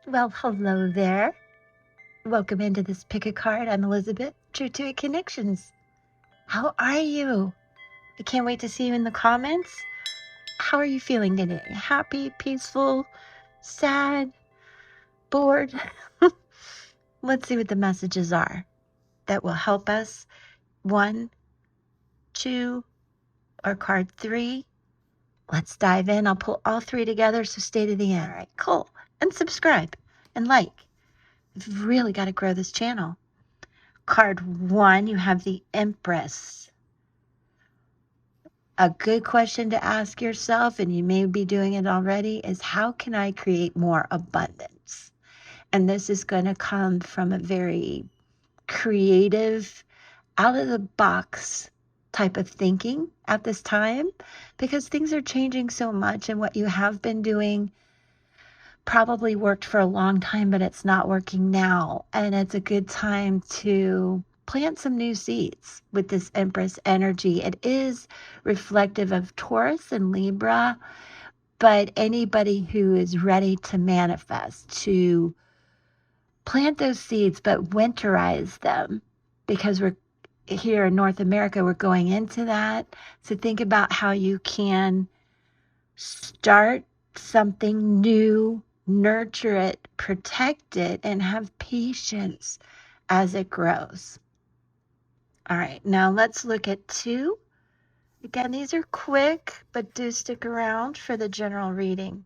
Well, hello there. Welcome into this Pick a Card. I'm Elizabeth, True to It Connections. How are you? I can't wait to see you in the comments. How are you feeling today? Happy, peaceful, sad, bored? Let's see what the messages are that will help us. 1, 2, or card 3. Let's dive in. I'll pull all 3 together, so stay to the end. All right, cool. And subscribe and like. We've really got to grow this channel. Card 1, you have the Empress. A good question to ask yourself, and you may be doing it already, is how can I create more abundance? And this is going to come from a very creative, out of the box type of thinking at this time, because things are changing so much, and what you have been doing probably worked for a long time, but it's not working now. And it's a good time to plant some new seeds with this Empress energy. It is reflective of Taurus and Libra, but anybody who is ready to manifest, to plant those seeds, but winterize them, because we're here in North America, we're going into that. So think about how you can start something new, nurture it, protect it, and have patience as it grows. All right, now let's look at 2. Again, these are quick, but do stick around for the general reading.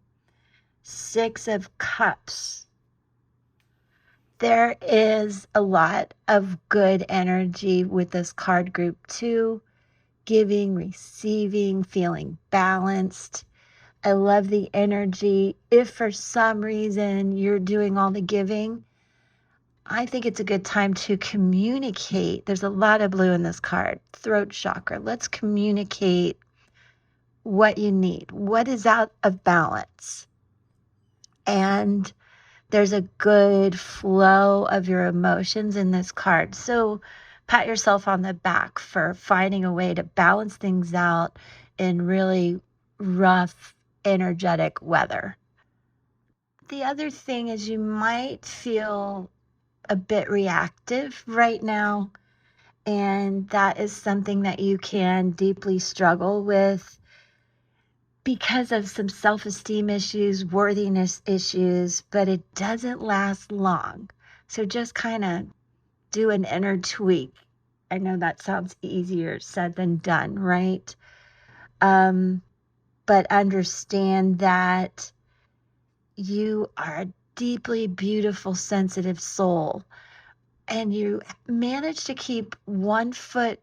6 of Cups. There is a lot of good energy with this card group too. Giving, receiving, feeling balanced. I love the energy. If for some reason you're doing all the giving, I think it's a good time to communicate. There's a lot of blue in this card. Throat chakra. Let's communicate what you need. What is out of balance? And there's a good flow of your emotions in this card. So pat yourself on the back for finding a way to balance things out in really rough, energetic weather. The other thing is you might feel a bit reactive right now, and that is something that you can deeply struggle with because of some self-esteem issues, worthiness issues, but it doesn't last long. So just kind of do an inner tweak. I know that sounds easier said than done, right? But understand that you are a deeply beautiful, sensitive soul, and you manage to keep one foot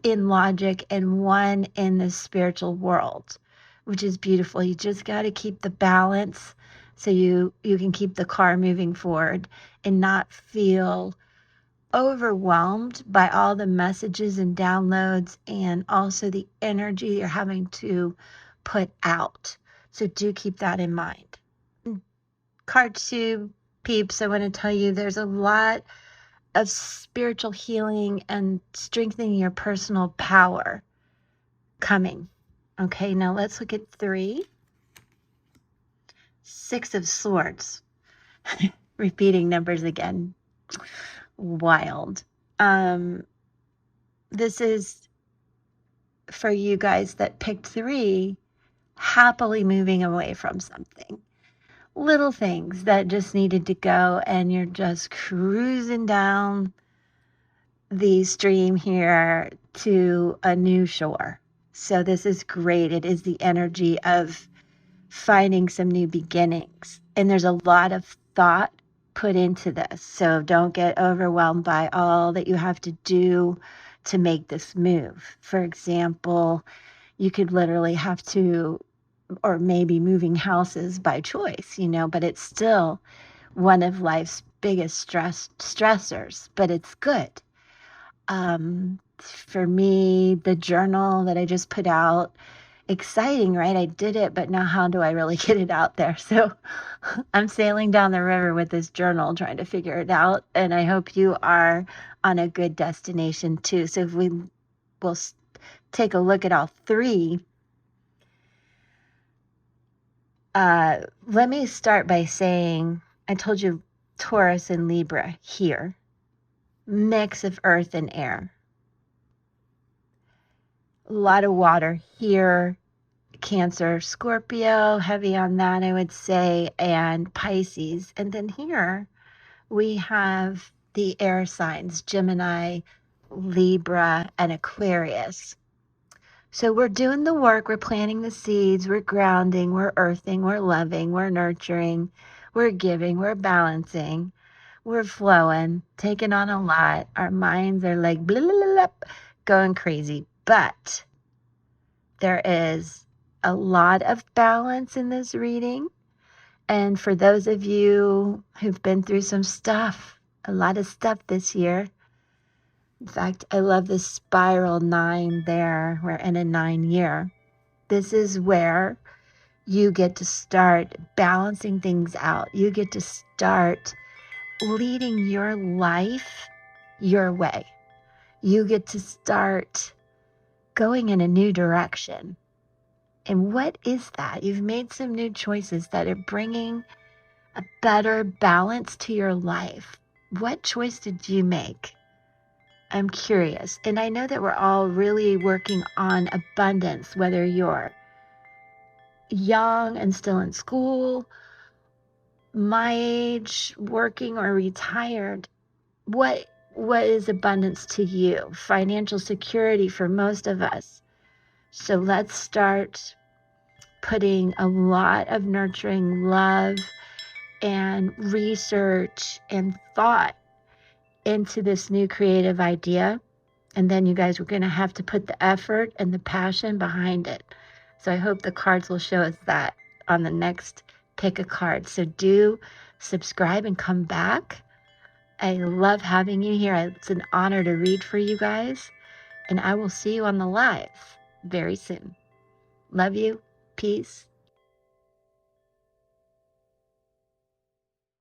in logic and one in the spiritual world, which is beautiful. You just got to keep the balance so you can keep the car moving forward and not feel overwhelmed by all the messages and downloads, and also the energy you're having to put out. So do keep that in mind. Card 2, peeps, I want to tell you there's a lot of spiritual healing and strengthening your personal power coming. Okay, now let's look at 3. 6 of Swords. Repeating numbers again. Wild. This is for you guys that picked 3, happily moving away from something. Little things that just needed to go, and you're just cruising down the stream here to a new shore. So this is great. It is the energy of finding some new beginnings. And there's a lot of thought put into this. So don't get overwhelmed by all that you have to do to make this move. For example, you could literally have to, or maybe moving houses by choice, but it's still one of life's biggest stressors, but it's good. For me, the journal that I just put out, exciting, right? I did it, but now how do I really get it out there? So I'm sailing down the river with this journal, trying to figure it out. And I hope you are on a good destination too. So if we will take a look at all 3, let me start by saying I told you Taurus and Libra here. Mix of earth and air. A lot of water here. Cancer, Scorpio, heavy on that, I would say, and Pisces. And then here we have the air signs, Gemini, Libra, and Aquarius. So we're doing the work, we're planting the seeds, we're grounding, we're earthing, we're loving, we're nurturing, we're giving, we're balancing, we're flowing, taking on a lot. Our minds are like blah, blah, blah, blah, going crazy. But there is a lot of balance in this reading. And for those of you who've been through some stuff, a lot of stuff this year. In fact, I love this spiral 9 there. We're in a 9 year. This is where you get to start balancing things out. You get to start leading your life your way. You get to start going in a new direction. And what is that? You've made some new choices that are bringing a better balance to your life. What choice did you make? I'm curious. And I know that we're all really working on abundance, whether you're young and still in school, my age, working or retired. What is abundance to you? Financial security for most of us. So let's start putting a lot of nurturing love and research and thought into this new creative idea. And then you guys, we're going to have to put the effort and the passion behind it. So I hope the cards will show us that on the next pick a card. So do subscribe and come back. I love having you here. It's an honor to read for you guys. And I will see you on the live very soon. Love you. Peace.